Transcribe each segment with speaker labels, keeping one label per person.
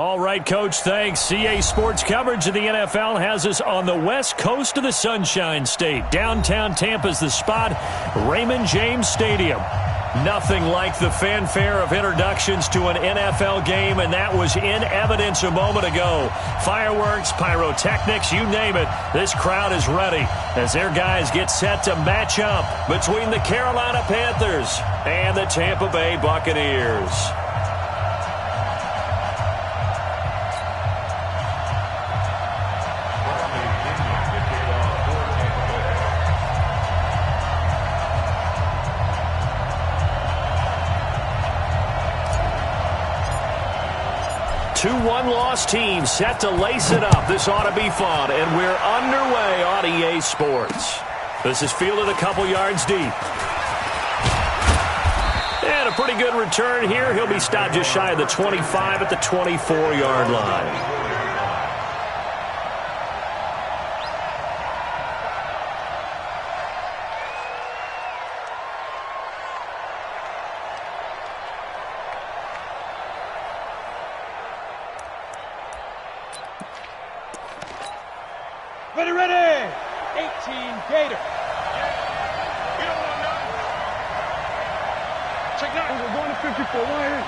Speaker 1: All right, Coach, thanks. CA Sports coverage of the NFL has us on the west coast of the Sunshine State. Downtown Tampa's the spot, Raymond James Stadium. Nothing like the fanfare of introductions to an NFL game, and that was in evidence a moment ago. Fireworks, pyrotechnics, you name it. This crowd is ready as their guys get set to match up between the Carolina Panthers and the Tampa Bay Buccaneers. Two one-loss teams set to lace it up. This ought to be fun, and we're underway on EA Sports. This is fielded a couple yards deep. And a pretty good return here. He'll be stopped just shy of the 25 at the 24-yard line.
Speaker 2: Ready! 18 Gator. You don't want none. Check that. We're going to 54. Wire.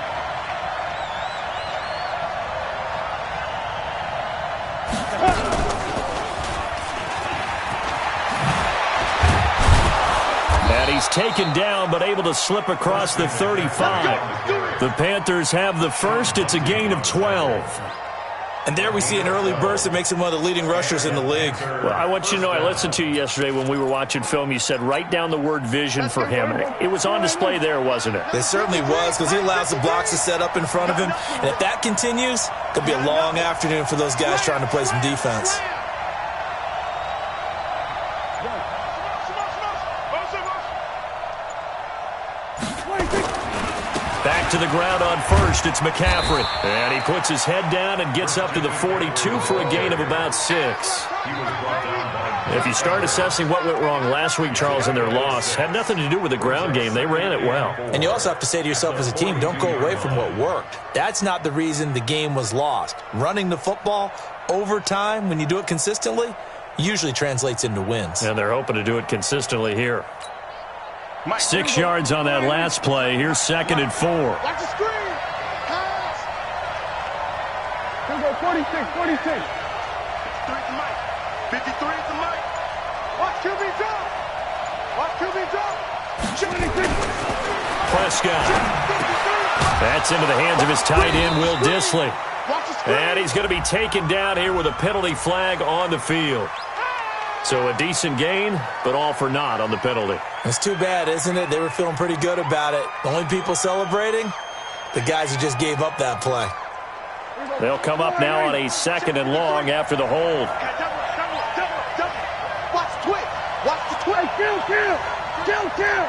Speaker 1: And he's taken down, but able to slip across the 35. The Panthers have the first. It's a gain of 12.
Speaker 3: And there we see an early burst that makes him one of the leading rushers in the league.
Speaker 1: Well, I want you to know, I listened to you yesterday when we were watching film. You said write down the word vision for him. It was on display there, wasn't it?
Speaker 3: It certainly was, because he allows the blocks to set up in front of him. And if that continues, it could be a long afternoon for those guys trying to play some defense.
Speaker 1: Back to the ground on first. It's McCaffrey. And he puts his head down and gets up to the 42 for a gain of about 6. If you start assessing what went wrong last week, Charles, in their loss, had nothing to do with the ground game. They ran it well.
Speaker 3: And you also have to say to yourself as a team, don't go away from what worked. That's not the reason the game was lost. Running the football over time, when you do it consistently, usually translates into wins.
Speaker 1: And they're hoping to do it consistently here. 6 yards on that last play. Here's 2nd and 4.
Speaker 2: Watch the screen. Pass. Here we go, 46, 46. 53 to Mike. 53 to Mike. Watch QB drop. Watch QB drop. 76.
Speaker 1: Prescott. That's into the hands of his tight end, Will Dissly. And he's going to be taken down here with a penalty flag on the field. So a decent gain, but all for naught on the penalty.
Speaker 3: It's too bad, isn't it? They were feeling pretty good about it. The only people celebrating, the guys who just gave up that play.
Speaker 1: They'll come up now on a 2nd and long after the hold.
Speaker 2: Watch the twitch. Watch the twitch. Kill.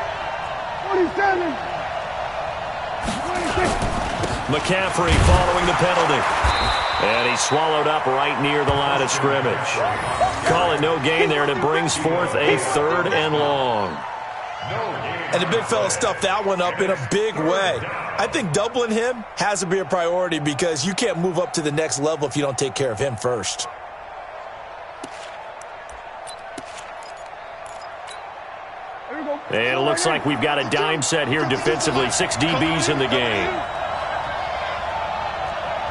Speaker 2: 47. 26.
Speaker 1: McCaffrey following the penalty. And he's swallowed up right near the line of scrimmage. Call it no gain there, and it brings forth a 3rd and long.
Speaker 3: And the big fella stuffed that one up in a big way. I think doubling him has to be a priority because you can't move up to the next level if you don't take care of him first.
Speaker 1: And it looks like we've got a dime set here defensively. 6 DBs in the game.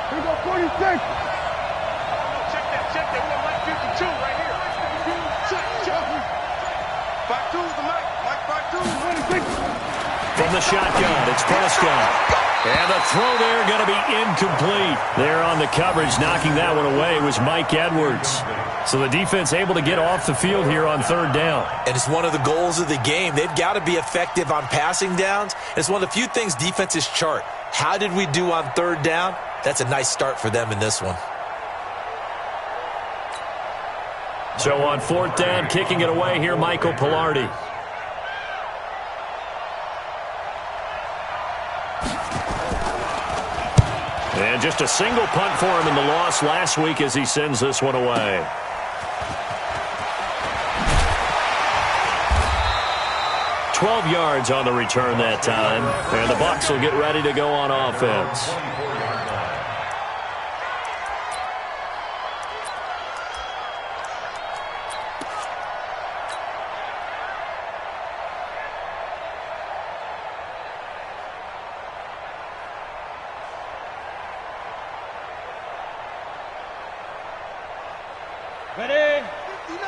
Speaker 2: Here we go, 46. Check that. We got Mike 52 right here. Check. 52's the Mike. Mike 52. 26.
Speaker 1: From the shotgun, it's Prescott. And the throw there going to be incomplete. There on the coverage, knocking that one away was Mike Edwards. So the defense able to get off the field here on 3rd down.
Speaker 3: And it's one of the goals of the game. They've got to be effective on passing downs. It's one of the few things defenses chart. How did we do on 3rd down? That's a nice start for them in this one.
Speaker 1: So on 4th down, kicking it away here, Michael Pilardi. And just a single punt for him in the loss last week as he sends this one away. $12 yards on the return that time. And the Bucs will get ready to go on offense.
Speaker 2: Ready? 59.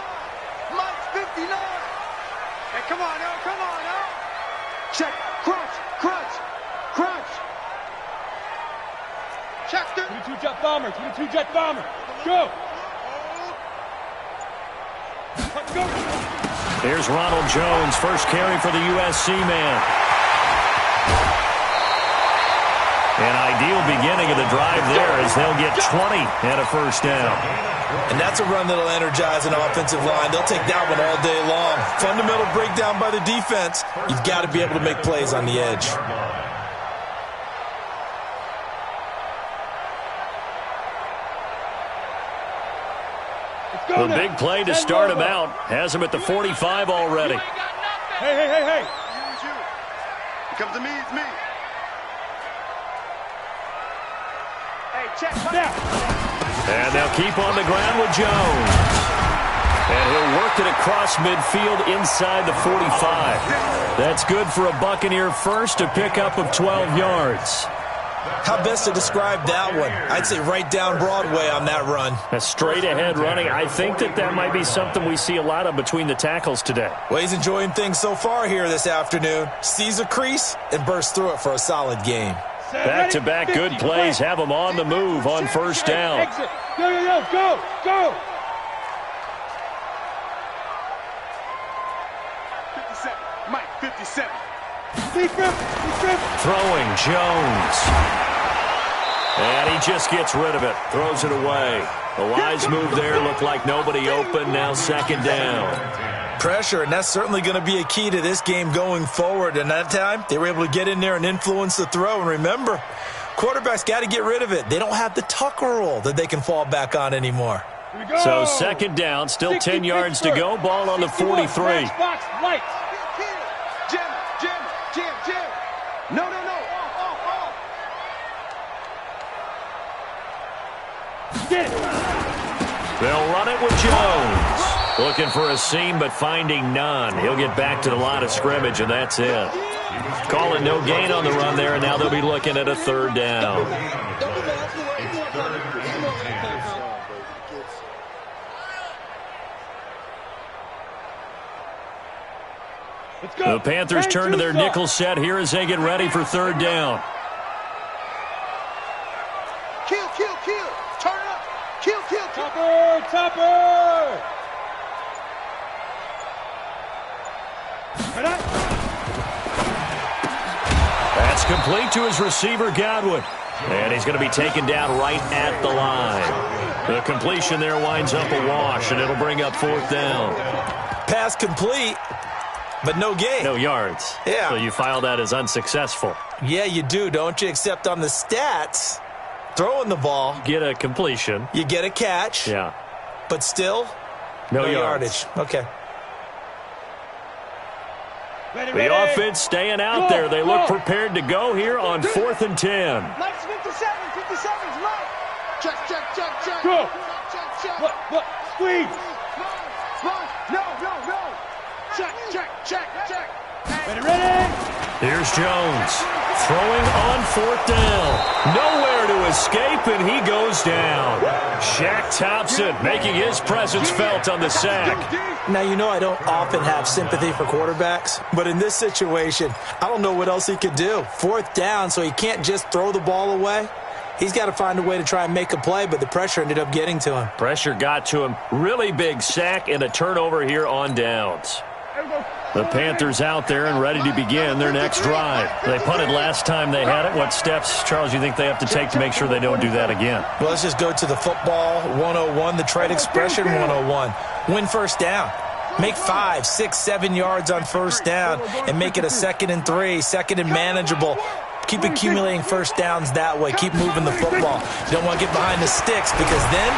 Speaker 2: Mike's 59. Hey, come on, now. Come on, now. Check. Crunch. Crunch. Crunch. Check. 22 jet bomber. 22 jet bomber. Go. Let's go.
Speaker 1: Here's Ronald Jones, first carry for the USC man. An ideal beginning of the drive there as they'll get 20 and a first down.
Speaker 3: And that's a run that'll energize an offensive line. They'll take that one all day long. Fundamental breakdown by the defense. You've got to be able to make plays on the edge.
Speaker 1: The big play to start him out. Has him at the 45 already.
Speaker 2: Hey, hey, hey, hey. It comes to me, it's me. Hey, check. Now.
Speaker 1: And they'll keep on the ground with Jones. And he'll work it across midfield inside the 45. That's good for a Buccaneer first, a pickup of 12 yards.
Speaker 3: How best to describe that one? I'd say right down Broadway on that run.
Speaker 1: A straight-ahead running. I think that might be something we see a lot of between the tackles today.
Speaker 3: Well, he's enjoying things so far here this afternoon. Sees a crease and bursts through it for a solid game.
Speaker 1: Back-to-back good plays have him on the move on first down.
Speaker 2: Go, go, go. 57. Mike, 57.
Speaker 1: Throwing Jones. And he just gets rid of it. Throws it away. The wise move there. Looked like nobody open. Now second down.
Speaker 3: Pressure, and that's certainly going to be a key to this game going forward. And that time, they were able to get in there and influence the throw. And remember, quarterbacks got to get rid of it. They don't have the Tucker rule that they can fall back on anymore.
Speaker 1: So second down, still 10 yards to go. Ball on the 43.
Speaker 2: Jim. No. Get it.
Speaker 1: They'll run it with Jones. Looking for a seam, but finding none. He'll get back to the line of scrimmage, and that's it. Call it no gain on the run there, and now they'll be looking at a third down. The Panthers turn to their nickel set here as they get ready for third down.
Speaker 2: Kill. Turn it up. Kill. Topper.
Speaker 1: That's complete to his receiver, Godwin. And he's going to be taken down right at the line. The completion there winds up a wash, and it'll bring up fourth down.
Speaker 3: Pass complete, but no gain.
Speaker 1: No yards.
Speaker 3: Yeah.
Speaker 1: So you file that as unsuccessful.
Speaker 3: Yeah, you do, don't you? Except on the stats, throwing the ball.
Speaker 1: Get a completion.
Speaker 3: You get a catch.
Speaker 1: Yeah.
Speaker 3: But still,
Speaker 1: no
Speaker 3: yardage. Okay.
Speaker 1: The offense staying out there. They look prepared to go here on 4th and 10.
Speaker 2: Mike's 57's Mike. Check. Go. Check. Squeeze. No. Check. Ready.
Speaker 1: Here's Jones. Throwing on 4th down. Nowhere to escape, and he goes down. Shaq Thompson making his presence felt on the sack.
Speaker 3: Now, you know I don't often have sympathy for quarterbacks, but in this situation, I don't know what else he could do. 4th down, so he can't just throw the ball away. He's got to find a way to try and make a play, but the pressure ended up getting to him.
Speaker 1: Pressure got to him. Really big sack and a turnover here on downs. The Panthers out there and ready to begin their next drive. They punted last time they had it. What steps, Charles, you think they have to take to make sure they don't do that again?
Speaker 3: Well, let's just go to the football 101, the trade expression 101. Win first down. Make 5, 6, 7 yards on first down and make it a 2nd and 3, 2nd and manageable. Keep accumulating first downs that way. Keep moving the football. You don't want to get behind the sticks because then...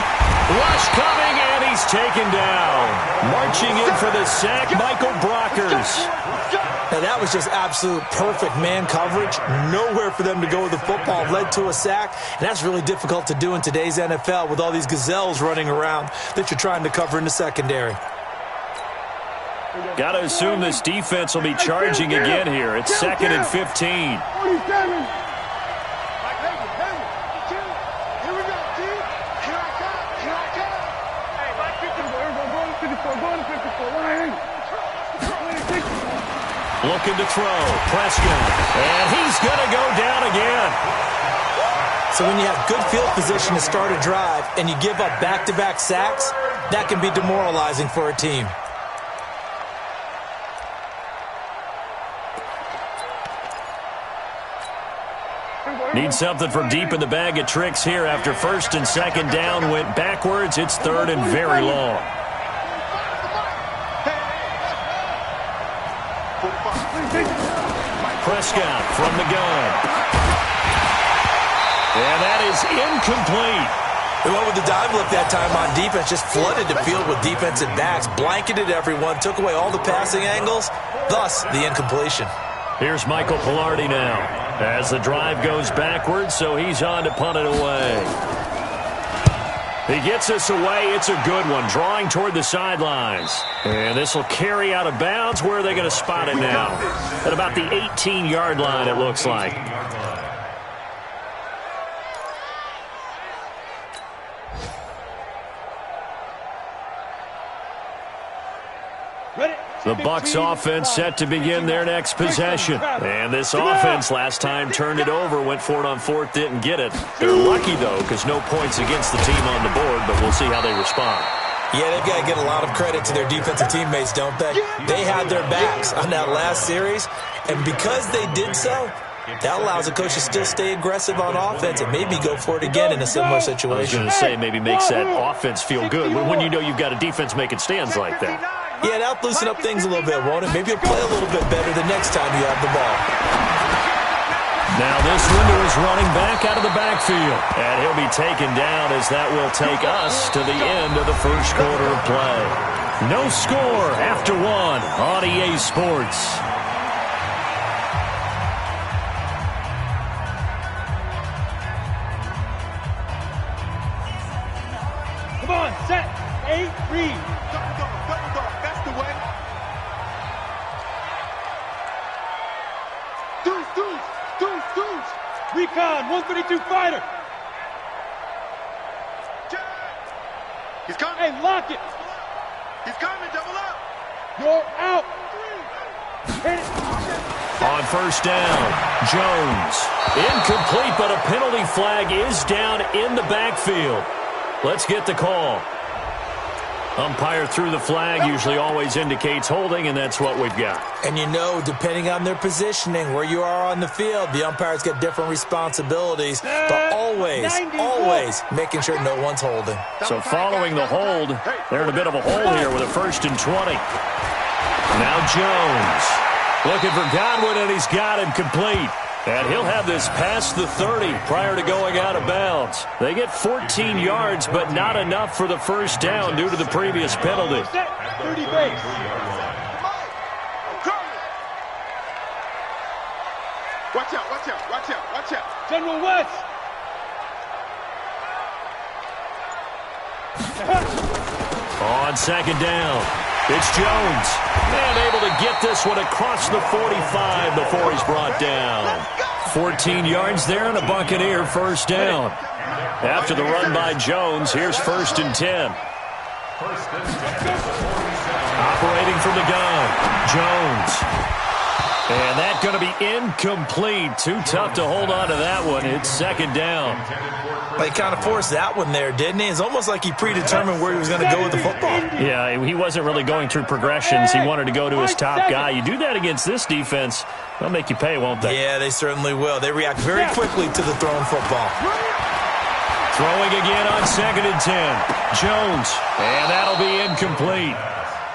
Speaker 1: Rush coming, and he's taken down. Marching in for the sack, Michael Brockers.
Speaker 3: Now, that was just absolute perfect man coverage. Nowhere for them to go with the football. Led to a sack, and that's really difficult to do in today's NFL with all these gazelles running around that you're trying to cover in the secondary.
Speaker 1: Got to assume this defense will be charging again here. It's 2nd and 15. Looking to throw. Prescott. And he's going to go down again.
Speaker 3: So when you have good field position to start a drive and you give up back-to-back sacks, that can be demoralizing for a team.
Speaker 1: Need something from deep in the bag of tricks here after first and second down went backwards. It's third and very long. Prescott from the gun. And that is incomplete.
Speaker 3: They went with the dive look that time on defense, just flooded the field with defensive backs, blanketed everyone, took away all the passing angles, thus the incompletion.
Speaker 1: Here's Michael Pilardi now as the drive goes backwards, so he's on to punt it away. He gets this away. It's a good one, drawing toward the sidelines. And this will carry out of bounds. Where are they going to spot it now? At about the 18-yard line, it looks like. The Bucs offense set to begin their next possession. And this offense last time turned it over, went for it on fourth, didn't get it. They're lucky, though, because no points against the team on the board, but we'll see how they respond.
Speaker 3: Yeah, they've got to get a lot of credit to their defensive teammates, don't they? They had their backs on that last series, and because they did so, that allows the coach to still stay aggressive on offense and maybe go for it again in a similar situation.
Speaker 1: I was going to say maybe makes that offense feel good when you know you've got a defense making stands like that.
Speaker 3: Yeah, that'll loosen up things a little bit, won't it? Maybe you'll play a little bit better the next time you have the ball.
Speaker 1: Now this window is running back out of the backfield. And he'll be taken down as that will take us to the end of the first quarter of play. No score after one on EA Sports.
Speaker 2: Come on, set, 8, read. Double dog, that's the way. Deuce. Recon, 132 fighter. He's coming. Hey, lock it. He's coming, double up. You're out. Hit it.
Speaker 1: On first down, Jones. Incomplete, but a penalty flag is down in the backfield. Let's get the call. Umpire threw the flag, usually always indicates holding, and that's what we've got.
Speaker 3: And you know, depending on their positioning, where you are on the field, the umpire's got different responsibilities, but always making sure no one's holding.
Speaker 1: So following the hold, they're in a bit of a hole here with a 1st and 20. Now Jones looking for Godwin, and he's got him complete. And he'll have this past the 30 prior to going out of bounds. They get 14 yards, but not enough for the first down due to the previous penalty.
Speaker 2: 30 base. Watch out. General West.
Speaker 1: On second down, it's Jones. And able to get this one across the 45 before he's brought down. 14 yards there and a Buccaneer first down. After the run by Jones, here's 1st and 10. Operating from the gun, Jones. And that's going to be incomplete. Too tough to hold on to that one. It's 2nd down.
Speaker 3: He kind of forced that one there, didn't he? It's almost like he predetermined where he was going to go with the football.
Speaker 1: Yeah, he wasn't really going through progressions. He wanted to go to his top guy. You do that against this defense, they'll make you pay, won't they?
Speaker 3: Yeah, they certainly will. They react very quickly to the thrown football.
Speaker 1: Throwing again on 2nd and 10. Jones, and that'll be incomplete.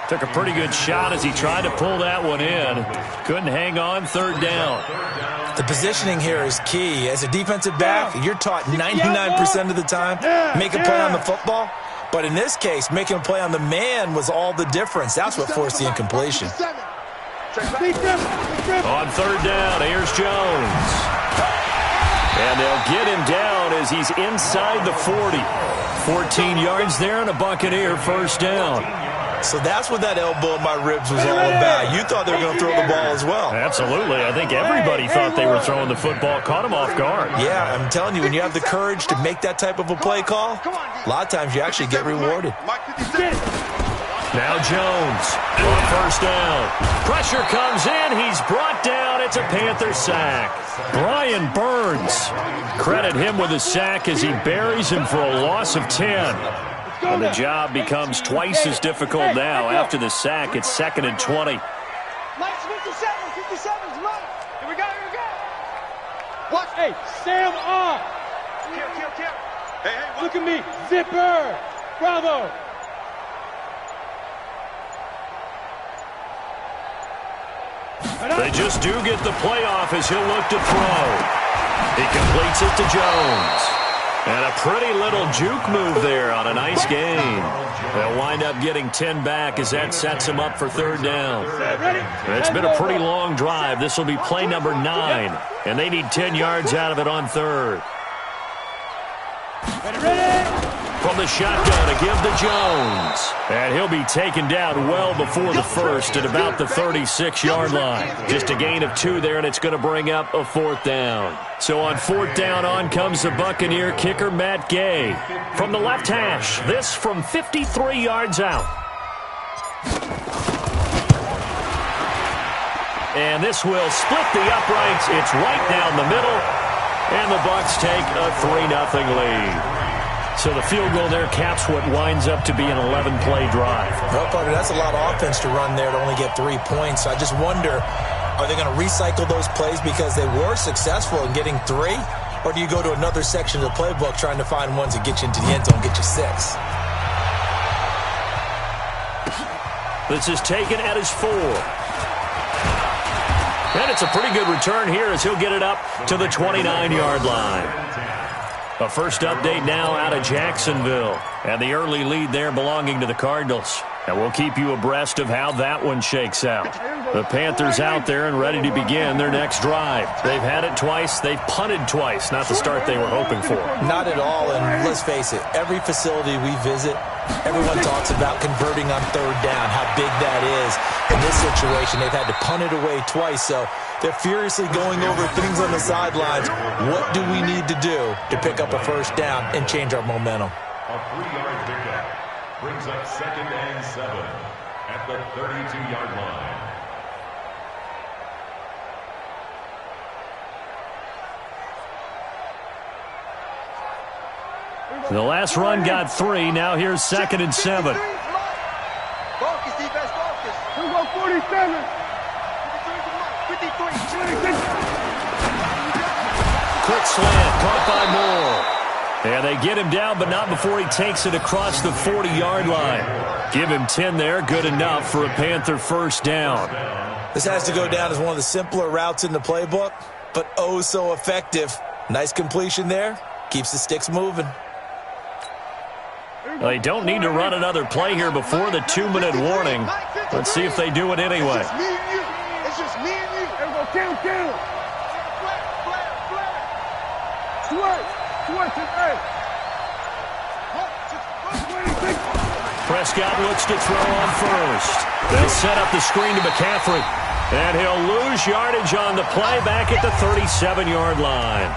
Speaker 1: Took a pretty good shot as he tried to pull that one in. Couldn't hang on, 3rd down.
Speaker 3: The positioning here is key. As a defensive back, you're taught 99% of the time, make a play on the football. But in this case, making a play on the man was all the difference. That's what forced the incompletion.
Speaker 1: On 3rd down, here's Jones. And they'll get him down as he's inside the 40. 14 yards there and a Buccaneer first down.
Speaker 3: So that's what that elbow in my ribs was all about. You thought they were going to throw the ball as well.
Speaker 1: Absolutely. I think everybody thought they were throwing the football. Caught him off guard.
Speaker 3: Yeah, I'm telling you, when you have the courage to make that type of a play call, a lot of times you actually get rewarded.
Speaker 1: Now Jones on first down. Pressure comes in. He's brought down. It's a Panther sack. Brian Burns. Credit him with a sack as he buries him for a loss of 10. And the job becomes twice as difficult now. After the sack, it's 2nd and 20.
Speaker 2: Mike's 57's right. Here we go. What? Hey, Sam off. Kill. Hey, look at me. Zipper. Bravo.
Speaker 1: They just do get the playoff as he'll look to throw. He completes it to Jones. And a pretty little juke move there on a nice gain. They'll wind up getting 10 back as that sets them up for 3rd down. It's been a pretty long drive. This will be play number 9. And they need 10 yards out of it on 3rd. From the shotgun to give to Jones. And he'll be taken down well before the first at about the 36-yard line. Just a gain of 2 there, and it's going to bring up a 4th down. So on 4th down, on comes the Buccaneer kicker, Matt Gay. From the left hash, this from 53 yards out. And this will split the uprights. It's right down the middle. And the Bucs take a 3-0 lead. So the field goal there caps what winds up to be an 11-play drive.
Speaker 3: Well, Parker, that's a lot of offense to run there to only get 3 points. I just wonder, are they going to recycle those plays because they were successful in getting 3? Or do you go to another section of the playbook trying to find ones that get you into the end zone and get you 6?
Speaker 1: This is taken at his 4. And it's a pretty good return here as he'll get it up to the 29-yard line. A first update now out of Jacksonville. And the early lead there belonging to the Cardinals. And we'll keep you abreast of how that one shakes out. The Panthers out there and ready to begin their next drive. They've had it twice. They've punted twice. Not the start they were hoping for.
Speaker 3: Not at all. And let's face it, every facility we visit, everyone talks about converting on 3rd down, how big that is. In this situation, they've had to punt it away twice. So they're furiously going over things on the sidelines. What do we need to do to pick up a first down and change our momentum?
Speaker 4: A 3-yard pickup brings up 2nd and 7 at the 32-yard line.
Speaker 1: The last run got 3. Now here's 2nd and 7.
Speaker 2: Focus, defense, focus. Here we go, 47. 53.
Speaker 1: Quick slant, caught by Moore. And they get him down, but not before he takes it across the 40-yard line. Give him 10 there, good enough for a Panther first down.
Speaker 3: This has to go down as one of the simpler routes in the playbook, but oh so effective. Nice completion there. Keeps the sticks moving.
Speaker 1: They don't need to run another play here before the 2-minute warning. Let's see if they do it anyway.
Speaker 2: It's just me and you. Here we go, count.
Speaker 1: Prescott looks to throw on first. They'll set up the screen to McCaffrey. And he'll lose yardage on the play back at the 37-yard line.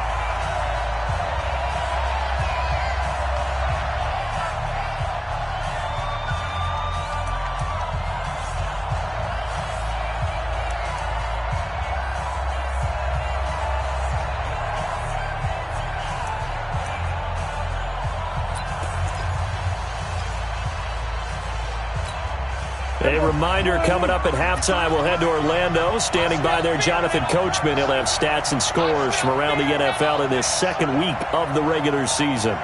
Speaker 1: A reminder coming up at halftime, we'll head to Orlando. Standing by there, Jonathan Coachman. He'll have stats and scores from around the NFL in this 2nd week of the regular season.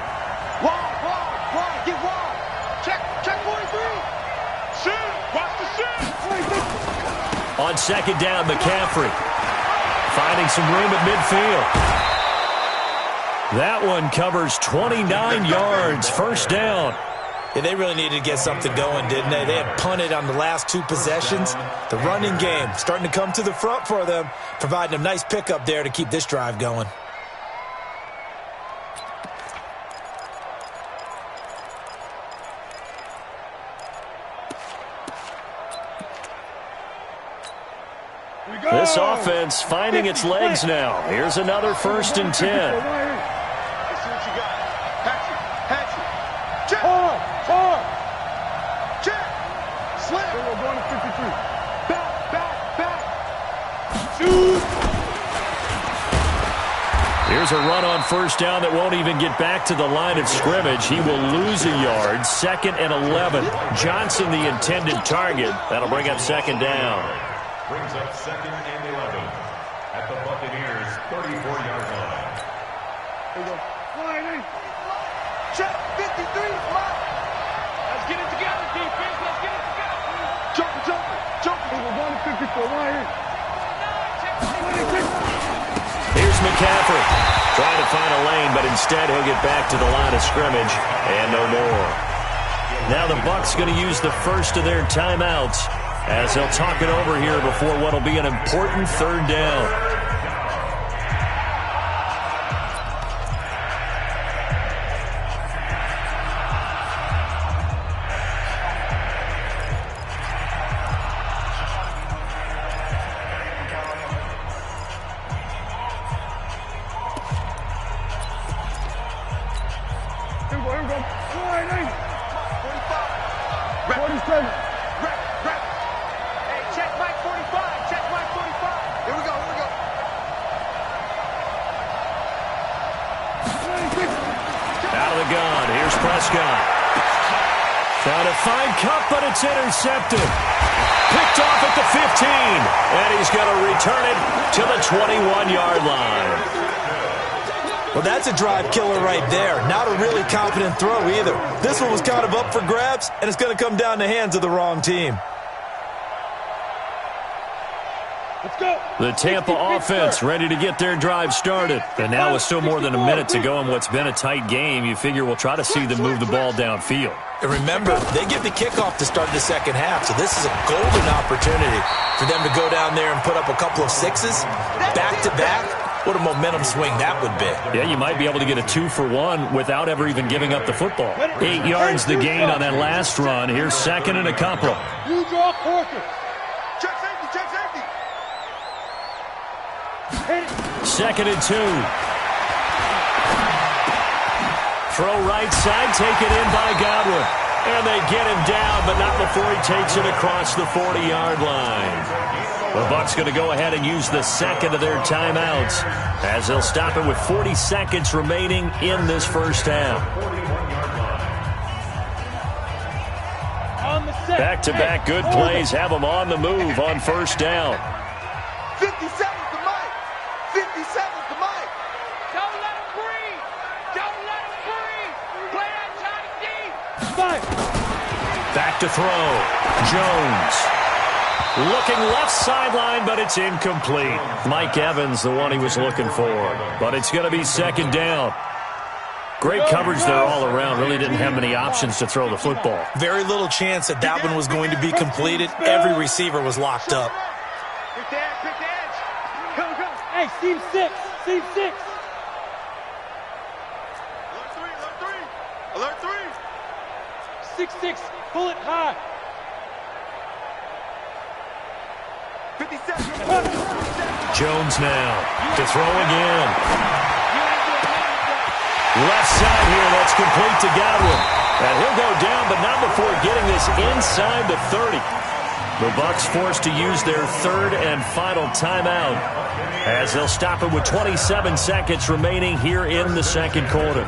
Speaker 2: Wide, get wide. Check 43. Shoot, watch the shoot.
Speaker 1: On 2nd down, McCaffrey finding some room at midfield. That one covers 29 yards, first down.
Speaker 3: Yeah, they really needed to get something going, didn't they? They had punted on the last 2 possessions. The running game starting to come to the front for them, providing a nice pickup there to keep this drive going.
Speaker 1: This offense finding its legs now. Here's another 1st and 10. Here's a run on first down that won't even get back to the line of scrimmage. He will lose a yard. 2nd and 11. Johnson, the intended target. That'll bring up 2nd down.
Speaker 4: Brings up 2nd and 11 at the Buccaneers' 34-yard line.
Speaker 2: Here we go. Check 53. Let's get it together, defense. Let's get it together. Jumping. We're going to 54. Right here.
Speaker 1: Here's McCaffrey trying to find a lane, but instead he'll get back to the line of scrimmage and no more. Now the Bucs going to use the first of their timeouts as they'll talk it over here before what will be an important 3rd down. It's intercepted. Picked off at the 15. And he's going to return it to the 21-yard line.
Speaker 3: Well, that's a drive killer right there. Not a really confident throw either. This one was kind of up for grabs, and it's going to come down the hands of the wrong team.
Speaker 2: Let's go.
Speaker 1: The Tampa offense ready to get their drive started. And now with still more than a minute to go in what's been a tight game, you figure we'll try to see them move the ball downfield.
Speaker 3: And remember, they get the kickoff to start the second half, so this is a golden opportunity for them to go down there and put up a couple of sixes back-to-back. What a momentum swing that would be.
Speaker 1: Yeah, you might be able to get a 2-for-1 without ever even giving up the football. 8 yards the gain on that last run. Here's 2nd and a couple.
Speaker 2: You draw quarter. Check safety.
Speaker 1: 2nd and 2. Throw right side, take it in by Godwin. And they get him down, but not before he takes it across the 40-yard line. The Bucs going to go ahead and use the 2nd of their timeouts as they'll stop it with 40 seconds remaining in this first half. Back-to-back good plays have them on the move on first down.
Speaker 2: 50 seconds to Mike. 50 seconds to Mike. Don't let him breathe. Don't let him breathe. Play that Johnny D. Five.
Speaker 1: Back to throw. Jones. Looking left sideline, but it's incomplete. Mike Evans, the one he was looking for. But it's going to be 2nd down. Great coverage there all around. Really didn't have many options to throw the football.
Speaker 3: Very little chance that that one was going to be completed. Every receiver was locked up.
Speaker 2: Quick edge. Go. Hey, seam 6. Seam 6. Alert 3. 6-6. Pull it high. 50 seconds.
Speaker 1: Jones now to throw again. Left side here, that's complete to Godwin. And he'll go down, but not before getting this inside the 30. The Bucs forced to use their 3rd and final timeout as they'll stop it with 27 seconds remaining here in the 2nd quarter.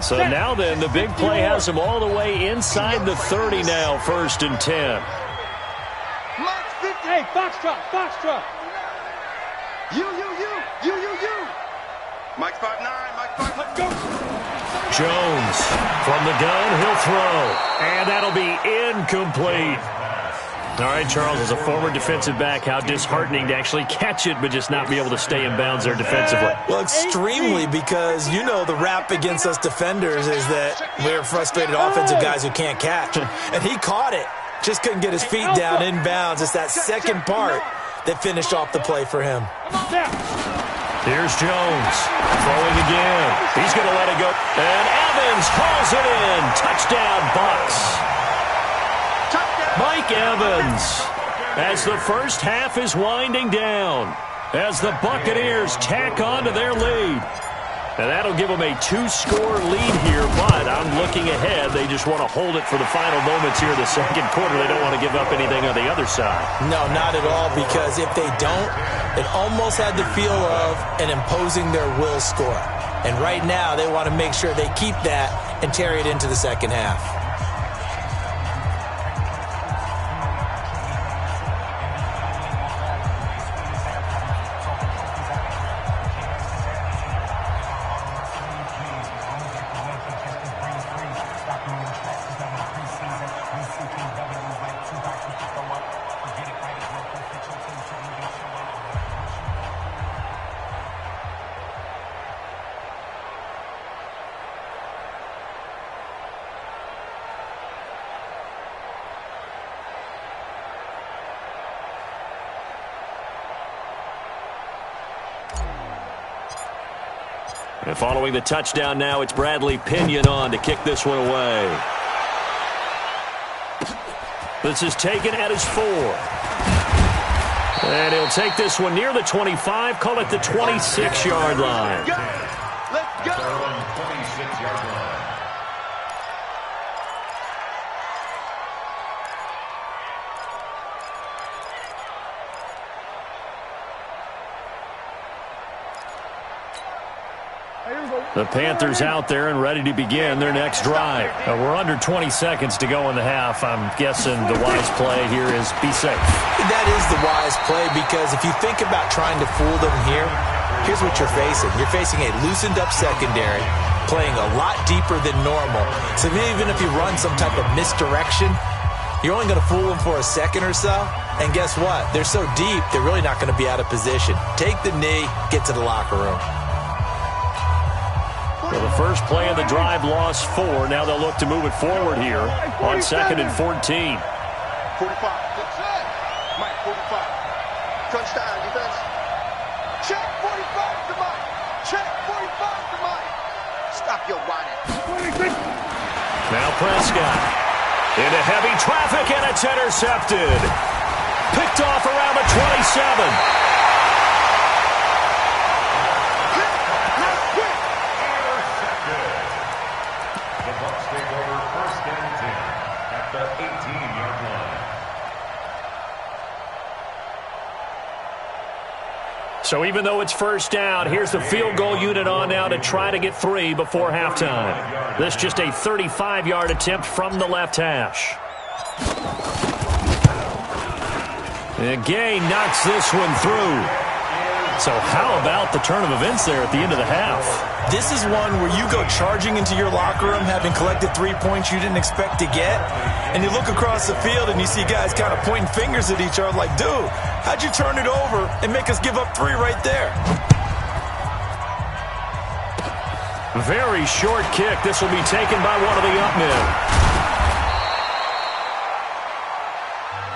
Speaker 1: So now then, the big play has them all the way inside the 30 now, 1st and 10.
Speaker 2: Hey, Foxtrot. You. Mike's 5'9", let's go.
Speaker 1: Jones from the gun, he'll throw. And that'll be incomplete. All right, Charles, as a former defensive back, how disheartening to actually catch it but just not be able to stay in bounds there defensively.
Speaker 3: Well, extremely, because you know the rap against us defenders is that we're frustrated offensive guys who can't catch. And he caught it. Just couldn't get his feet down in bounds. It's that second part that finished off the play for him.
Speaker 1: Here's Jones. Throwing again. He's going to let it go. And Evans hauls it in. Touchdown, Bucs. Mike Evans, as the first half is winding down, as the Buccaneers tack on to their lead. And that'll give them a 2-score lead here, but I'm looking ahead. They just want to hold it for the final moments here in the second quarter. They don't want to give up anything on the other side.
Speaker 3: No, not at all, because if they don't, it almost had the feel of an imposing their will score. And right now, they want to make sure they keep that and carry it into the second half.
Speaker 1: And following the touchdown now, it's Bradley Pinion on to kick this one away. This is taken at his 4. And he'll take this one near the 25, call it the 26-yard line.
Speaker 2: Let's go.
Speaker 4: 26-yard line.
Speaker 1: The Panthers out there and ready to begin their next drive. We're under 20 seconds to go in the half. I'm guessing the wise play here is be safe.
Speaker 3: That is the wise play, because if you think about trying to fool them here, here's what you're facing. You're facing a loosened-up secondary, playing a lot deeper than normal. So even if you run some type of misdirection, you're only going to fool them for a second or so. And guess what? They're so deep, they're really not going to be out of position. Take the knee, get to the locker room.
Speaker 1: Well, the first play of the drive lost 4. Now they'll look to move it forward here on 2nd and 14.
Speaker 2: 45. Mike, 45. Touchdown, defense. Check 45 to Mike. Check 45 to Mike. Stop your whining.
Speaker 1: Now Prescott into heavy traffic, and it's intercepted. Picked off around the 27. So even though it's first down, here's the field goal unit on now to try to get 3 before halftime. This just a 35-yard attempt from the left hash. And Gay knocks this one through. So how about the turn of events there at the end of the half?
Speaker 3: This is one where you go charging into your locker room having collected 3 points you didn't expect to get, and you look across the field and you see guys kind of pointing fingers at each other like, dude, how'd you turn it over and make us give up 3 right there?
Speaker 1: Very short kick. This will be taken by one of the up men.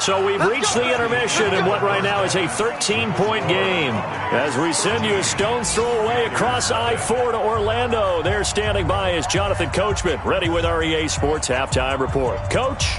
Speaker 1: So we've reached the intermission in what right now is a 13-point game. As we send you a stone's throw away across I-4 to Orlando. There standing by is Jonathan Coachman, ready with our EA Sports Halftime Report. Coach?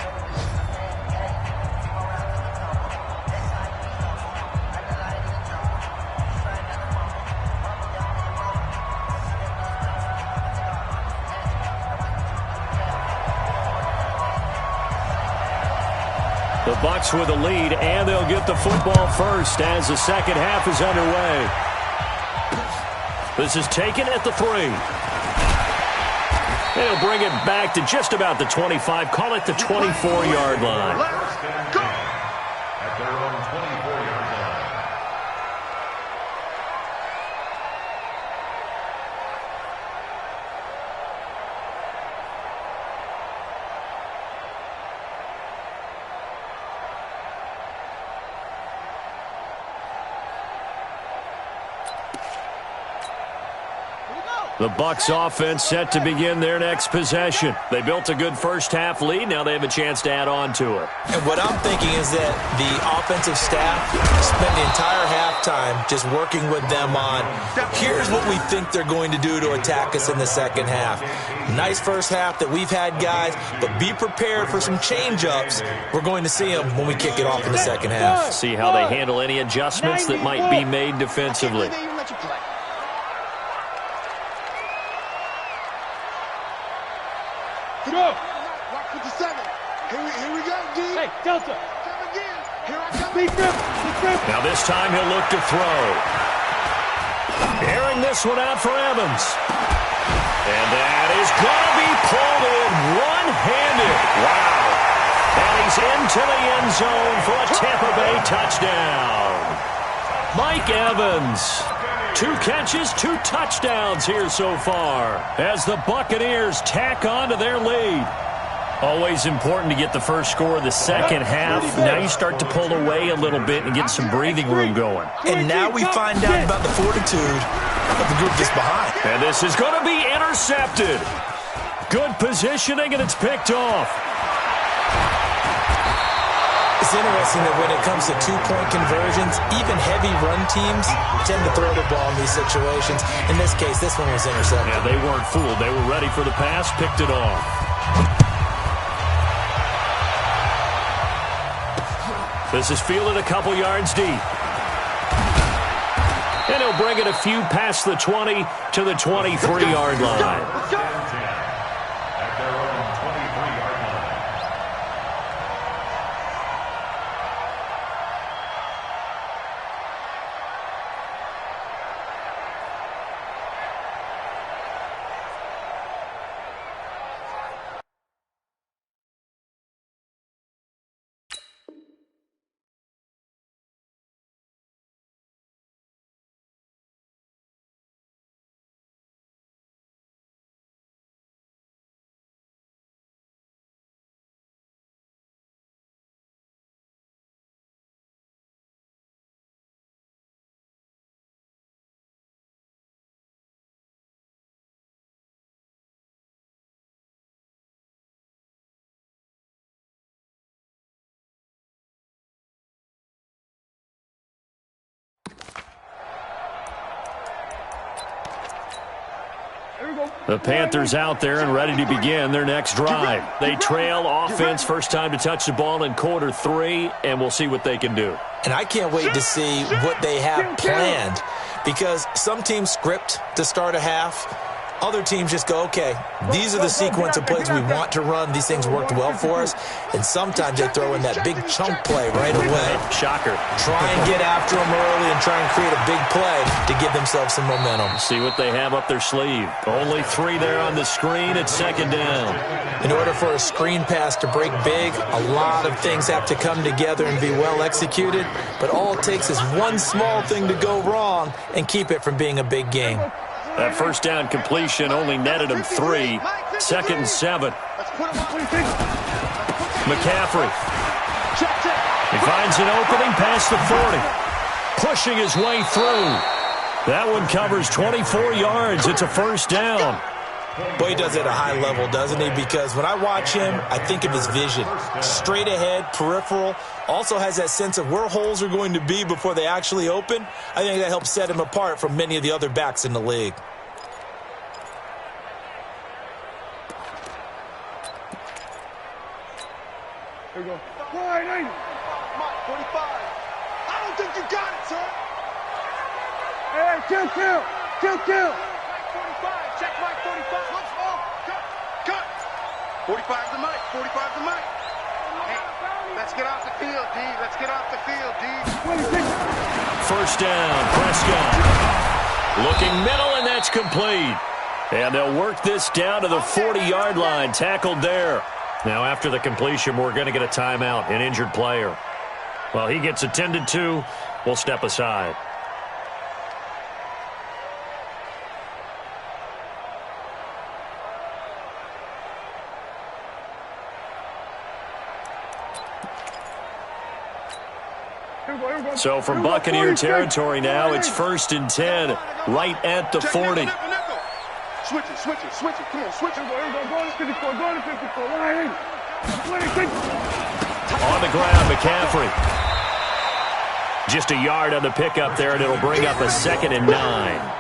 Speaker 1: The Bucs with the lead, and they'll get the football first as the second half is underway. This is taken at the 3. They'll bring it back to just about the 25. Call it the 24-yard line.
Speaker 2: Let's go.
Speaker 4: At their own 24-yard line.
Speaker 1: The Bucs offense set to begin their next possession. They built a good first-half lead. Now they have a chance to add on to it.
Speaker 3: And what I'm thinking is that the offensive staff spent the entire halftime just working with them on, here's what we think they're going to do to attack us in the second half. Nice first half that we've had, guys, but be prepared for some change-ups. We're going to see them when we kick it off in the second half.
Speaker 1: See how they handle any adjustments that might be made defensively. Now this time he'll look to throw. Airing this one out for Evans. And that is going to be pulled in one-handed. Wow. And he's into the end zone for a Tampa Bay touchdown. Mike Evans. 2 catches, 2 touchdowns here so far as the Buccaneers tack on to their lead. Always important to get the first score of the second half. Now you start to pull away a little bit and get some breathing room going.
Speaker 3: And now we find out about the fortitude of the group just behind.
Speaker 1: And this is going to be intercepted. Good positioning, and it's picked off.
Speaker 3: It's interesting that when it comes to 2-point conversions, even heavy run teams tend to throw the ball in these situations. In this case, this one was intercepted.
Speaker 1: Yeah, they weren't fooled. They were ready for the pass, picked it off. This is fielded a couple yards deep. And he'll bring it a few past the 20 to the 23-yard line.
Speaker 4: At their own 23-yard line.
Speaker 1: The Panthers out there and ready to begin their next drive. They trail offense, first time to touch the ball in quarter 3, and we'll see what they can do.
Speaker 3: And I can't wait to see what they have planned, because some teams script to start a half. Other teams just go, okay, these are the sequence of plays we want to run. These things worked well for us. And sometimes they throw in that big chunk play right away.
Speaker 1: Shocker.
Speaker 3: Try and get after them early and try and create a big play to give themselves some momentum.
Speaker 1: See what they have up their sleeve. Only 3 there on the screen at second down.
Speaker 3: In order for a screen pass to break big, a lot of things have to come together and be well executed. But all it takes is one small thing to go wrong and keep it from being a big game.
Speaker 1: That first down completion only netted him 3. Second and 7. McCaffrey. He finds an opening past the 40. Pushing his way through. That one covers 24 yards. It's a first down.
Speaker 3: Boy, he does it at a high level, doesn't he? Because when I watch him, I think of his vision. Straight ahead, peripheral. Also has that sense of where holes are going to be before they actually open. I think that helps set him apart from many of the other backs in the league.
Speaker 2: Here we go. Wide, 90. Mike, 45. I don't think you got it, sir. Hey, kill. 45. Check Mike, 45. Let's go. Cut. 45 to Mike. 45 to Mike. Hey, let's get off the field, D. Let's get off the field, D.
Speaker 1: First down, Prescott. Looking middle, and that's complete. And they'll work this down to the 40-yard line. Tackled there. Now, after the completion, we're going to get a timeout, an injured player. Well, he gets attended to. We'll step aside. So from Buccaneer territory now, it's 1st and 10, right at the 40.
Speaker 2: Switch it. Come on, switch it. Go to 54.
Speaker 1: On the ground, McCaffrey. Just a yard on the pickup there, and it'll bring up a 2nd and 9.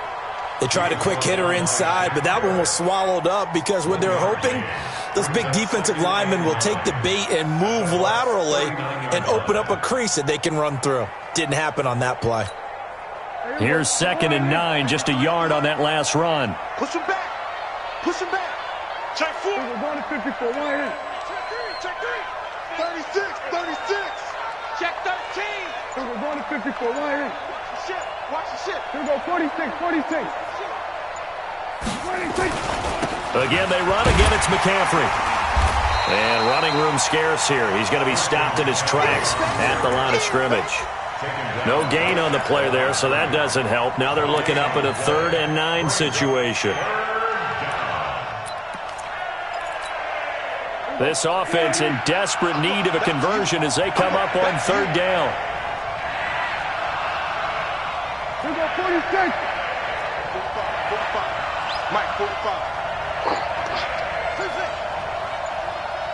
Speaker 3: They tried a quick hitter inside, but that one was swallowed up because what they're hoping, those big defensive linemen will take the bait and move laterally and open up a crease that they can run through. Didn't happen on that play.
Speaker 1: Here's 2nd and 9, just a yard on that last run.
Speaker 2: Push him back. Check 4. We're going to 54. Check 3. 36, 36. Check 13.
Speaker 5: Here we go, going to 54. Why ain't?
Speaker 2: Watch the shit.
Speaker 5: Here we go, 46, 46. 26.
Speaker 1: Again, they run. Again, it's McCaffrey. And running room scarce here. He's going to be stopped in his tracks at the line of scrimmage. No gain on the play there, so that doesn't help. Now they're looking up at a 3rd and 9 situation. This offense in desperate need of a conversion as they come up on 3rd down.
Speaker 5: Here we go, 46.
Speaker 2: 45. Mike, 45.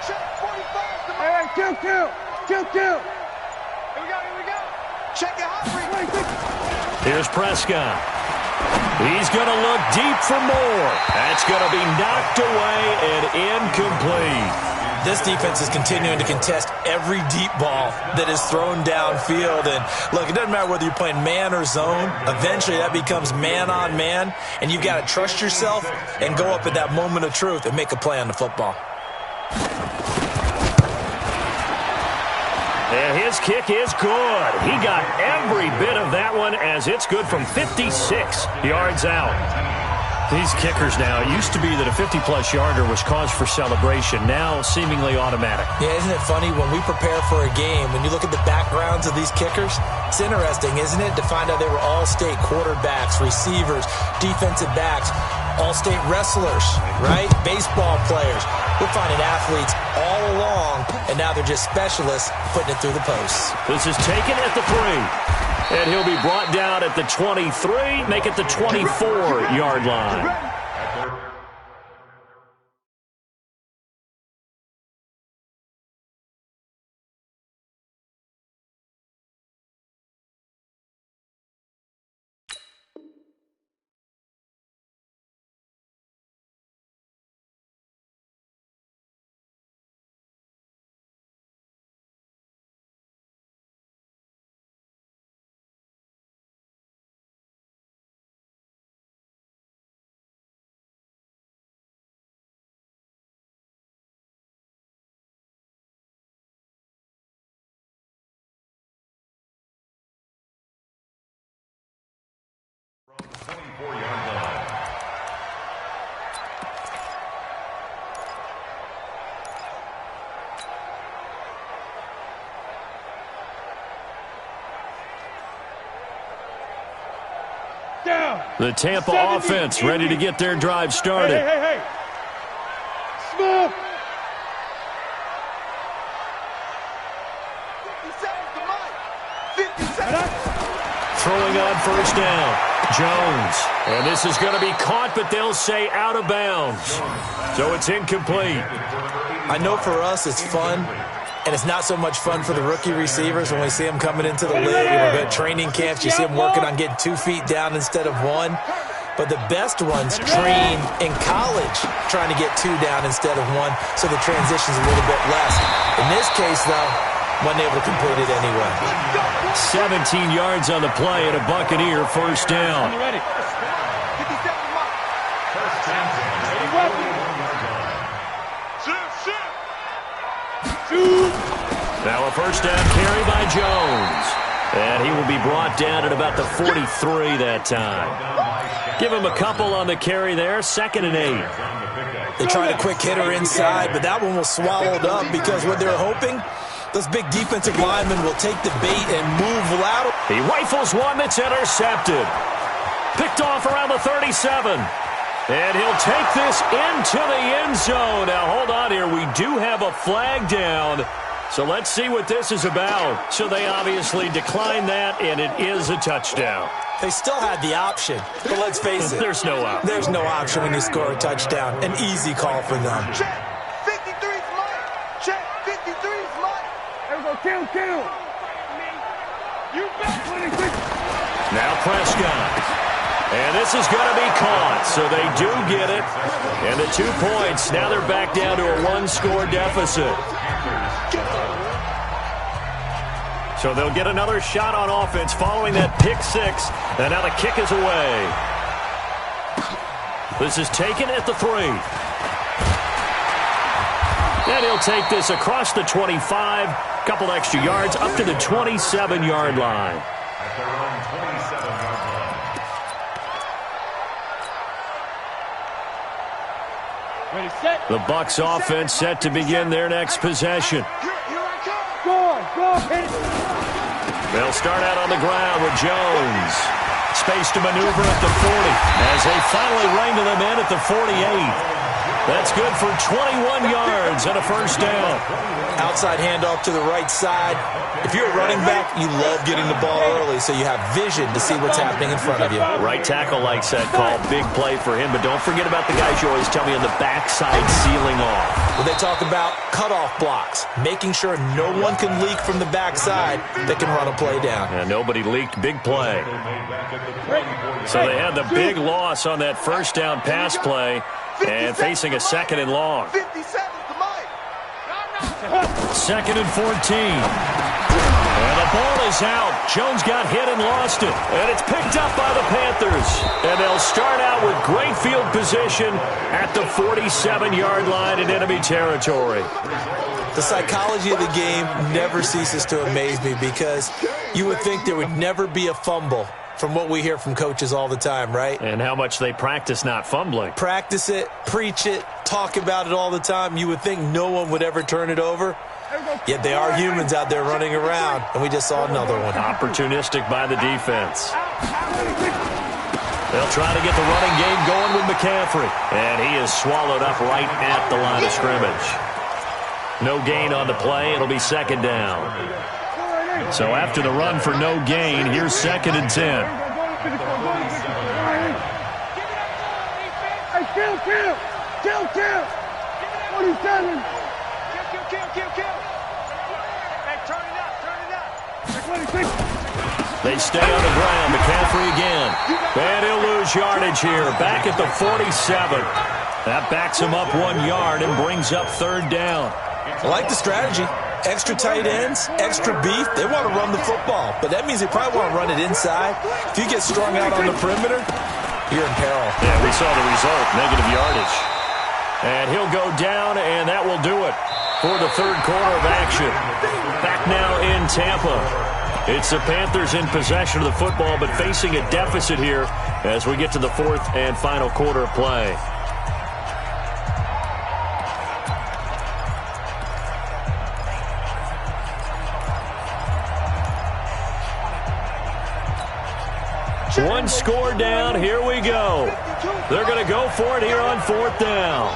Speaker 2: Check 45.
Speaker 5: Hey, kill.
Speaker 2: Here we go. Check it out.
Speaker 1: Here's Prescott. He's going to look deep for more. That's going to be knocked away and incomplete.
Speaker 3: This defense is continuing to contest every deep ball that is thrown downfield. And look, it doesn't matter whether you're playing man or zone. Eventually that becomes man on man. And you've got to trust yourself and go up at that moment of truth and make a play on the football.
Speaker 1: And his kick is good. He got every bit of that one as it's good from 56 yards out. These kickers now, it used to be that a 50-plus yarder was cause for celebration. Now seemingly automatic.
Speaker 3: Yeah, isn't it funny when we prepare for a game, when you look at the backgrounds of these kickers, it's interesting, isn't it, to find out they were all-state quarterbacks, receivers, defensive backs, all-state wrestlers, right? Baseball players. We're finding athletes all along, and now they're just specialists putting it through the posts.
Speaker 1: This is taken at the 3. And he'll be brought down at the 23, make it the 24-yard line. The Tampa offense ready to get their drive started.
Speaker 5: Hey. Smith.
Speaker 2: 57.
Speaker 1: Throwing on 1st down. Jones. And this is going to be caught, but they'll say out of bounds. So it's incomplete.
Speaker 3: I know for us it's fun, and it's not so much fun for the rookie receivers when we see them coming into the league. And we've got training camps. You see them working on getting 2 feet down instead of 1. But the best ones train in college trying to get 2 down instead of 1, so the transition's a little bit less. In this case, though, wasn't able to complete it anyway.
Speaker 1: 17 yards on the play and a Buccaneer 1st down.
Speaker 2: Ready. 57 Mike.
Speaker 1: Now a 1st down carry by Jones. And he will be brought down at about the 43 that time. Give him a couple on the carry there. 2nd and 8.
Speaker 3: They tried a quick hitter inside, but that one was swallowed up because what they're hoping, those big defensive linemen will take the bait and move lateral.
Speaker 1: He rifles one that's intercepted. Picked off around the 37. And he'll take this into the end zone. Now, hold on here. We do have a flag down. So let's see what this is about. So they obviously declined that, and it is a touchdown.
Speaker 3: They still had the option, but let's face it.
Speaker 1: There's no option.
Speaker 3: There's no option when you score a touchdown. An easy call for them.
Speaker 2: Check. 53's Mike. Check. 53's Mike.
Speaker 5: There we go, kill.
Speaker 2: You bet.
Speaker 5: 26.
Speaker 1: Now Prescott. And this is going to be caught, so they do get it. And the 2 points, now they're back down to a 1-score deficit. So they'll get another shot on offense following that pick 6. And now the kick is away. This is taken at the 3. And he'll take this across the 25, couple extra yards, up to the 27-yard line.
Speaker 4: At their own 27-yard line.
Speaker 5: Ready, set.
Speaker 1: The Bucs offense set to begin their next possession.
Speaker 5: Go, hit it.
Speaker 1: They'll start out on the ground with Jones. Space to maneuver at the 40 as they finally rein them in at the 48. That's good for 21 yards and a first down.
Speaker 3: Outside handoff to the right side. If you're a running back, you love getting the ball early so you have vision to see what's happening in front of you.
Speaker 1: Right tackle likes that call. Big play for him, but don't forget about the guys you always tell me on the backside sealing off.
Speaker 3: When they talk about cutoff blocks, making sure no one can leak from the backside that can run a play down.
Speaker 1: And nobody leaked. Big play. So they had the big loss on that first down pass play and facing a second and long.
Speaker 2: 50 seconds to Mike.
Speaker 1: Second and 14. And the ball is out. Jones got hit and lost it. And it's picked up by the Panthers. And they'll start out with great field position at the 47-yard line in enemy territory.
Speaker 3: The psychology of the game never ceases to amaze me because you would think there would never be a fumble from what we hear from coaches all the time, right?
Speaker 1: And how much they practice not fumbling.
Speaker 3: Practice it, preach it, talk about it all the time. You would think no one would ever turn it over. Yet they are humans out there running around, and we just saw another one.
Speaker 1: Opportunistic by the defense. They'll try to get the running game going with McCaffrey. And he is swallowed up right at the line of scrimmage. No gain on the play. It'll be second down. So after the run for no gain, here's second and 10.
Speaker 5: Hey, kill. 47. Kill. Hey, turn it up. 26.
Speaker 1: They stay on the ground. McCaffrey again. And he'll lose yardage here. Back at the 47. That backs him up 1 yard and brings up third down.
Speaker 3: I like the strategy. Extra tight ends, extra beef. They want to run the football, but that means they probably want to run it inside. If you get strung out on the perimeter, you're in peril.
Speaker 1: Yeah, we saw the result, negative yardage. And he'll go down, and that will do it for the third quarter of action. Back now in Tampa. It's the Panthers in possession of the football, but facing a deficit here as we get to the fourth and final quarter of play. One score down. Here we go. They're going to go for it here on fourth down.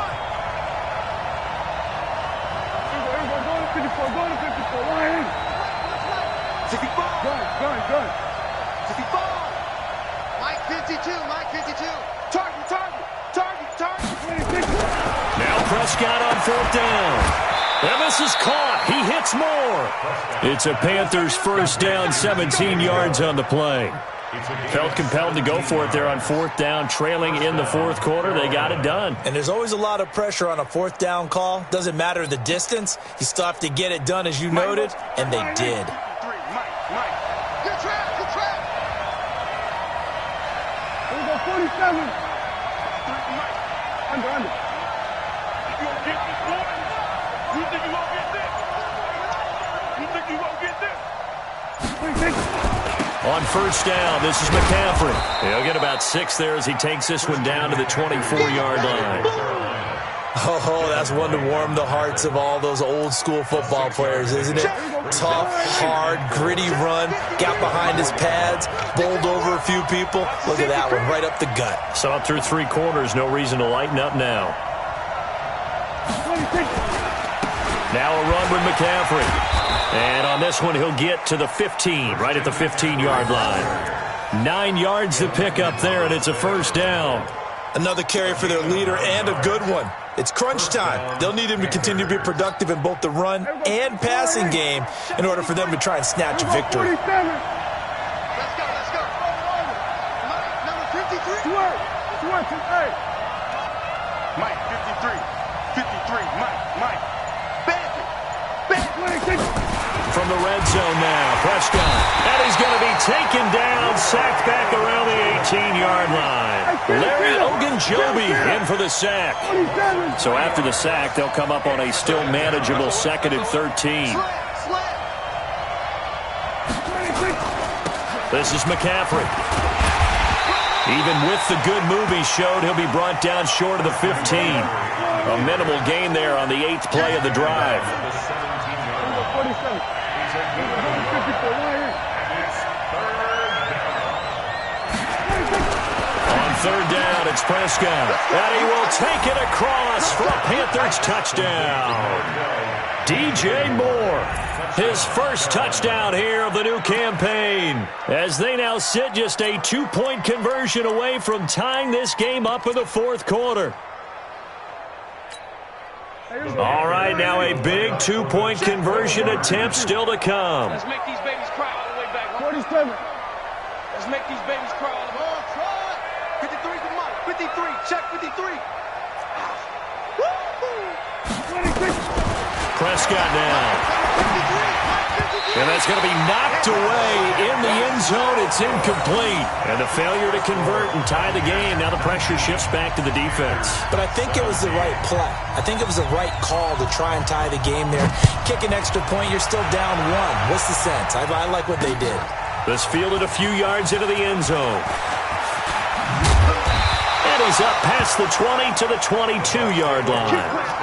Speaker 5: Go to 54. Line.
Speaker 2: 64.
Speaker 5: Gun.
Speaker 2: 64. Mike 52. Target.
Speaker 5: 26.
Speaker 1: Now Prescott on fourth down. And this is caught. He hits more. It's a Panthers first down, 17 yards on the play. Felt compelled to go for it there on fourth down, trailing in the fourth quarter. They got it done.
Speaker 3: And there's always a lot of pressure on a fourth down call. Doesn't matter the distance. You still have to get it done, as you noted, and they did.
Speaker 2: Mike. Good trap.
Speaker 5: Here we go, 47. Under.
Speaker 2: You gonna get this, boy? You think you won't get this?
Speaker 5: 26.
Speaker 1: On first down, this is McCaffrey. He'll get about 6 there as he takes this one down to the 24-yard line.
Speaker 3: Oh, that's one to warm the hearts of all those old-school football players, isn't it? Tough, hard, gritty run, got behind his pads, bowled over a few people. Look at that one, right up the gut.
Speaker 1: Saw it through 3 quarters, no reason to lighten up now.
Speaker 5: 26.
Speaker 1: Now a run with McCaffrey. And on this one, he'll get to the 15, right at the 15-yard line. 9 yards to pick up there, and it's a first down.
Speaker 3: Another carry for their leader, and a good one. It's crunch time. They'll need him to continue to be productive in both the run and passing game in order for them to try and snatch a victory.
Speaker 5: 47.
Speaker 2: Let's go. Mike, number 53.
Speaker 5: Twerk. Hey.
Speaker 2: Mike 53. Mike. Bandit.
Speaker 5: 26.
Speaker 1: From the red zone now. Prescott. And he's going to be taken down, sacked back around the 18-yard line. Larry Ogunjobi in for the sack. So after the sack, they'll come up on a still manageable 2nd and 13. This is McCaffrey. Even with the good move he showed, he'll be brought down short of the 15. A minimal gain there on the 8th play of the drive. On 3rd down, it's Prescott. And he will take it across for a Panthers touchdown. DJ Moore, his first touchdown here of the new campaign, as they now sit just a 2-point conversion away from tying this game up in the 4th quarter. All right, now a big 2-point conversion attempt still to come.
Speaker 2: Let's make these babies cry all the way back. 47. Let's make these babies cry all the way back. 53 to Mike. 53. Check 53.
Speaker 1: Prescott now. And that's going to be knocked away in the end zone. It's incomplete. And the failure to convert and tie the game. Now the pressure shifts back to the defense.
Speaker 3: But I think it was the right play. I think it was the right call to try and tie the game there. Kick an extra point, you're still down 1. What's the sense? I like what they did.
Speaker 1: This fielded a few yards into the end zone. And he's up past the 20 to the 22-yard line.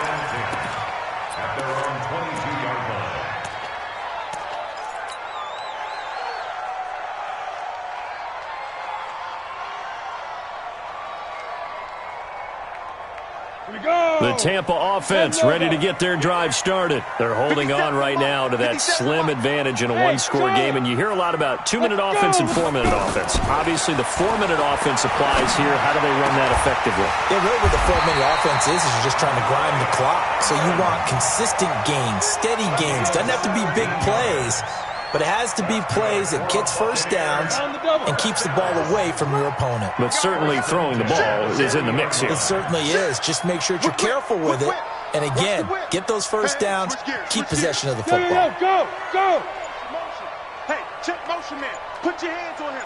Speaker 1: The Tampa offense ready to get their drive started. They're holding on right now to that slim advantage in a 1-score game, and you hear a lot about 2-minute offense and 4-minute offense. Obviously, the 4-minute offense applies here. How do they run that effectively?
Speaker 3: Yeah, really what the 4-minute offense is you're just trying to grind the clock. So you want consistent gains, steady gains. Doesn't have to be big plays, but it has to be plays that gets first downs and keeps the ball away from your opponent.
Speaker 1: But certainly throwing the ball is in the mix here.
Speaker 3: It certainly is. Just make sure that you're careful with it. And again, get those first downs, keep possession of the football.
Speaker 2: Go, go. Hey, check motion man. Put your hands on him.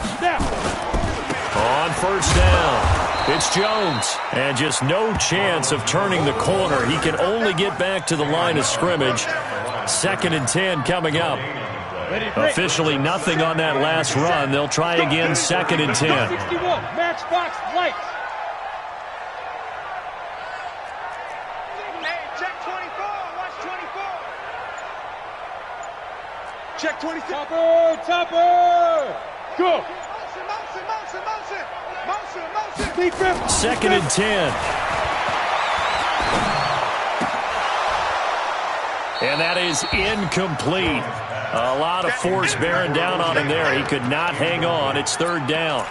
Speaker 1: On 1st down, it's Jones. And just no chance of turning the corner. He can only get back to the line of scrimmage. 2nd and 10 coming up. Officially nothing on that last run. They'll try again 2nd and 10.
Speaker 2: 61, matchbox lights. Hey, check 24. Watch 24. Check 26. Topper. Go. Motion.
Speaker 1: 2nd and 10. And that is incomplete. A lot of force bearing down on him there. He could not hang on. It's 3rd down.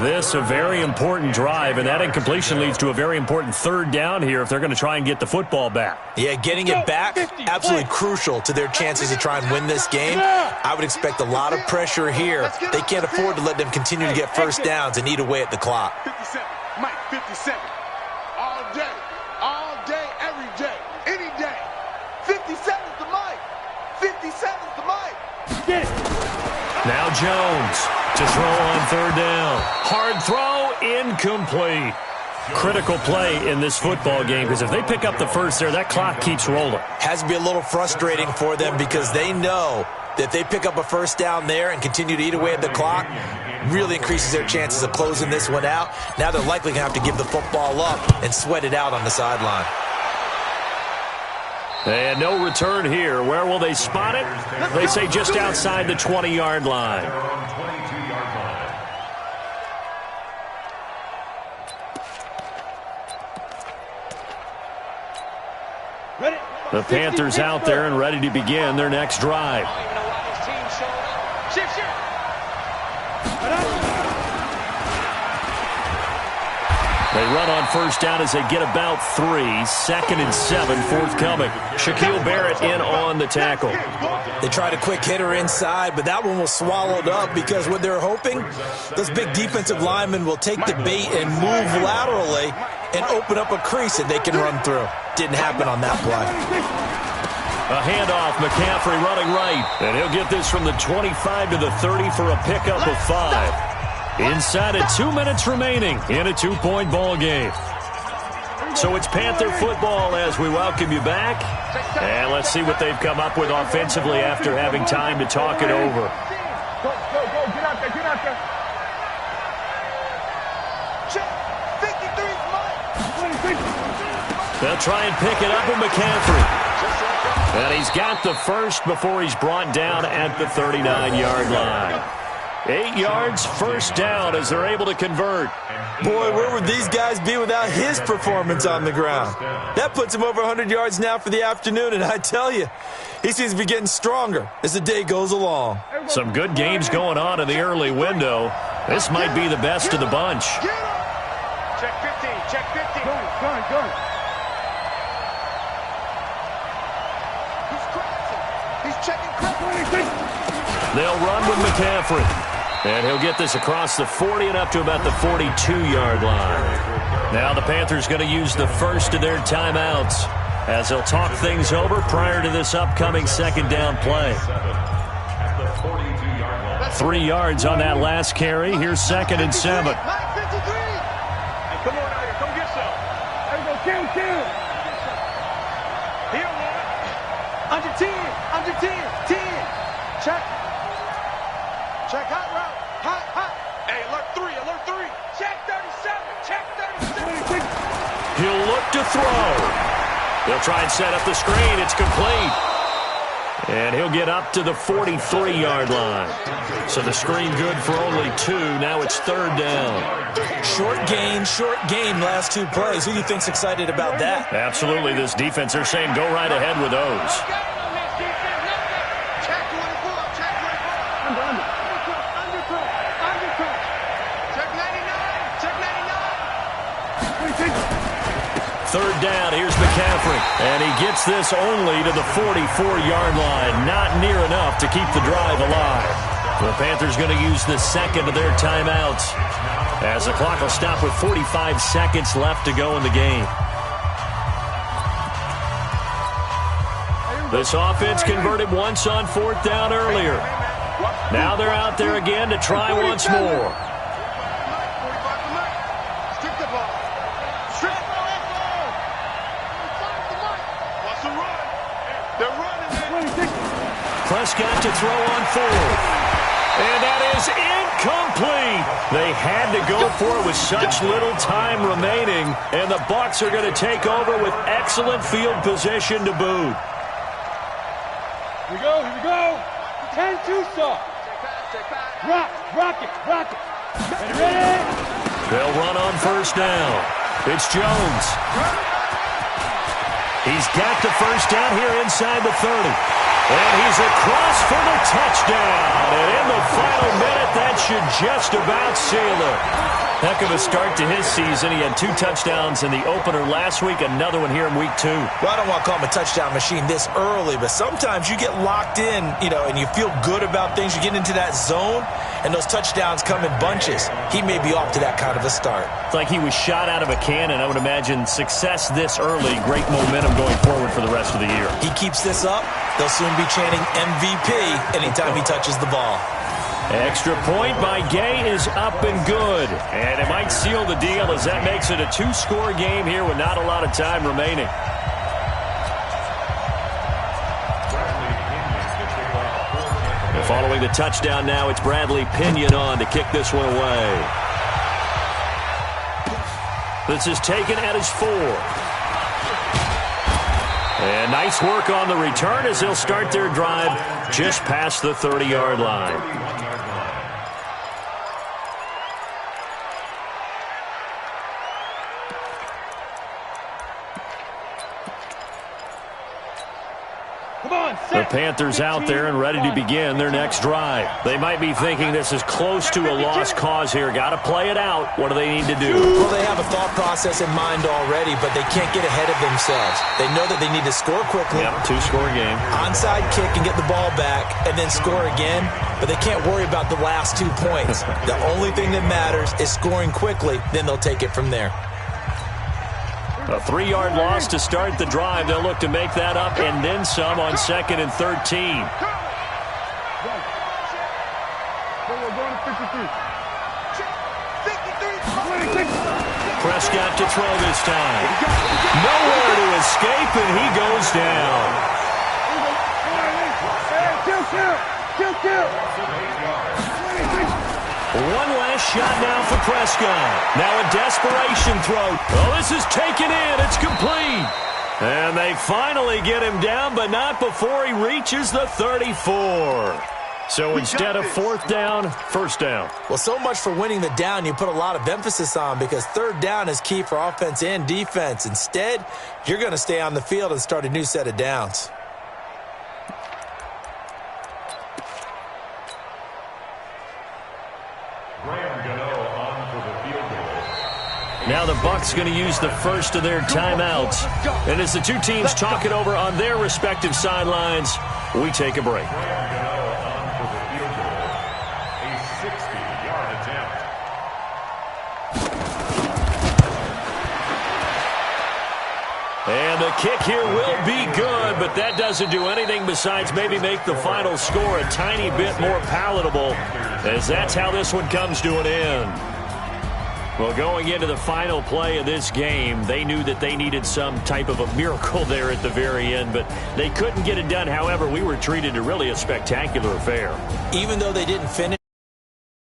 Speaker 1: This a very important drive, and that incompletion leads to a very important 3rd down here if they're going to try and get the football back.
Speaker 3: Yeah, getting it back, absolutely crucial to their chances to try and win this game. I would expect a lot of pressure here. They can't afford to let them continue to get first downs and eat away at the clock.
Speaker 2: 57, Mike, 57. All day, every day, any day. 57's the Mike. 57's the Mike. Get it.
Speaker 1: Now Jones to throw on 3rd down. Hard throw, incomplete. Critical play in this football game, because if they pick up the first there, that clock keeps rolling.
Speaker 3: Has to be a little frustrating for them because they know that they pick up a first down there and continue to eat away at the clock, really increases their chances of closing this one out. Now they're likely going to have to give the football up and sweat it out on the sideline.
Speaker 1: And no return here. Where will they spot it? They say just outside the 20-yard line. The Panthers out there and ready to begin their next drive. They run on 1st down as they get about 3. 2nd and 7 forthcoming. Shaquille Barrett in on the tackle.
Speaker 3: They tried a quick hitter inside, but that one was swallowed up because what they're hoping, those big defensive linemen will take the bait and move laterally and open up a crease that they can run through. Didn't happen on that play.
Speaker 1: A handoff, McCaffrey running right. And he'll get this from the 25 to the 30 for a pickup of 5. Inside of 2 minutes remaining in a 2-point ball game. So it's Panther football as we welcome you back. And let's see what they've come up with offensively after having time to talk it over.
Speaker 5: Go, get out there, get out there.
Speaker 2: Check, 53's mine.
Speaker 1: They'll try and pick it up with McCaffrey. And he's got the first before he's brought down at the 39-yard line. 8 yards, first down as they're able to convert.
Speaker 3: Boy, where would these guys be without his performance on the ground? That puts him over 100 yards now for the afternoon, and I tell you, he seems to be getting stronger as the day goes along.
Speaker 1: Some good games going on in the early window. This might be the best of the bunch.
Speaker 2: Check 15, check 15.
Speaker 5: Gun.
Speaker 2: He's crashing. He's checking crashing.
Speaker 1: They'll run with McCaffrey. And he'll get this across the 40 and up to about the 42-yard line. Now the Panthers going to use the first of their timeouts as they'll talk things over prior to this upcoming second down play. 3 yards on that last carry. Here's 2nd and 7.
Speaker 2: Hey, come on out here. Come get some.
Speaker 5: There we go, kill.
Speaker 2: Here, one. Under 10. 10. Check. Check hot route. Hot. Hey, alert 3. Check 37.
Speaker 1: He'll look to throw. He'll try and set up the screen. It's complete. And he'll get up to the 43-yard line. So the screen good for only 2. Now it's 3rd down.
Speaker 3: Short gain, last 2 plays. Who do you think's excited about that?
Speaker 1: Absolutely, this defense, they're saying go right ahead with those.
Speaker 2: Check 24.
Speaker 5: Under.
Speaker 2: Check 99.
Speaker 1: 3rd down, here's McCaffrey. And he gets this only to the 44-yard line. Not near enough to keep the drive alive. The Panthers going to use the second of their timeouts as the clock will stop with 45 seconds left to go in the game. This offense converted once on 4th down earlier. Now they're out there again to try once more.
Speaker 2: Stick the ball. Strip. What's the run? They're running.
Speaker 1: Prescott to throw on 4th. And that is incomplete. They had to go for it with such little time remaining. And the Bucs are going to take over with excellent field position to boot.
Speaker 5: Here we go. 10-2 stop. Rock it. Ready?
Speaker 1: They'll run on 1st down. It's Jones. He's got the 1st down here inside the 30. And he's across for the touchdown. And in the final minute, that should just about seal it. Heck of a start to his season. He had 2 touchdowns in the opener last week, another one here in week 2.
Speaker 3: Well, I don't want to call him a touchdown machine this early, but sometimes you get locked in, and you feel good about things. You get into that zone, and those touchdowns come in bunches. He may be off to that kind of a start.
Speaker 1: It's like he was shot out of a cannon. I would imagine success this early, great momentum going forward for the rest of the year.
Speaker 3: He keeps this up, they'll soon be chanting MVP anytime he touches the ball.
Speaker 1: Extra point by Gay is up and good. And it might seal the deal as that makes it a 2-score game here with not a lot of time remaining. And following the touchdown now, it's Bradley Pinion on to kick this one away. This is taken at his 4. And nice work on the return as they'll start their drive just past the 30-yard line. The Panthers out there and ready to begin their next drive. They might be thinking this is close to a lost cause here. Got to play it out. What do they need to do?
Speaker 3: Well, they have a thought process in mind already, but they can't get ahead of themselves. They know that they need to score quickly.
Speaker 1: Yep, 2-score game.
Speaker 3: Onside kick and get the ball back and then score again, but they can't worry about the last 2 points. The only thing that matters is scoring quickly, then they'll take it from there.
Speaker 1: A 3-yard loss to start the drive. They'll look to make that up and then some on 2nd and 13. Prescott to throw this time. Nowhere to escape, and he goes down. One last shot now for Prescott. Now a desperation throw. Oh, this is taken in. It's complete. And they finally get him down, but not before he reaches the 34. So instead of 4th down, 1st down.
Speaker 3: Well, so much for winning the down you put a lot of emphasis on, because 3rd down is key for offense and defense. Instead, you're going to stay on the field and start a new set of downs.
Speaker 1: Now the Bucs going to use the first of their timeouts. And as the two teams talk it over on their respective sidelines, we take a break. And the kick here will be good, but that doesn't do anything besides maybe make the final score a tiny bit more palatable, as that's how this one comes to an end. Well, going into the final play of this game, they knew that they needed some type of a miracle there at the very end, but they couldn't get it done. However, we were treated to really a spectacular affair.
Speaker 3: Even though they didn't finish